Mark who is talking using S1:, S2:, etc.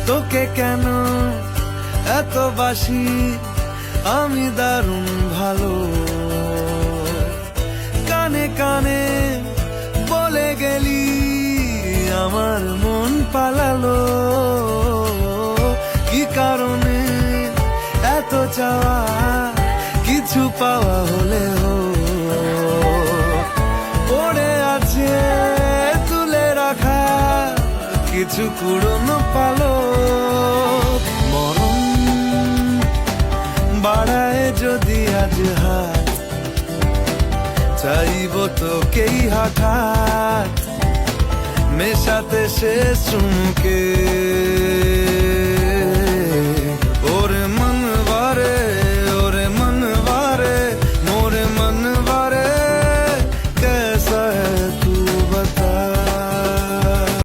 S1: তোকে কেন এত বাসি আমি দারুণ ভালো, কানে কানে বলে গেলি আমার মন পালালো। কি কারণে এত চাওয়া, কিছু পাওয়া হলেও পড়ে আছে তুলে রাখা কিছু পুরনো পালো। মরণ বাড়ায় যদি আজ হাত, চাইব তোকেই হঠাৎ মেশাতে শেষ চুমুকে।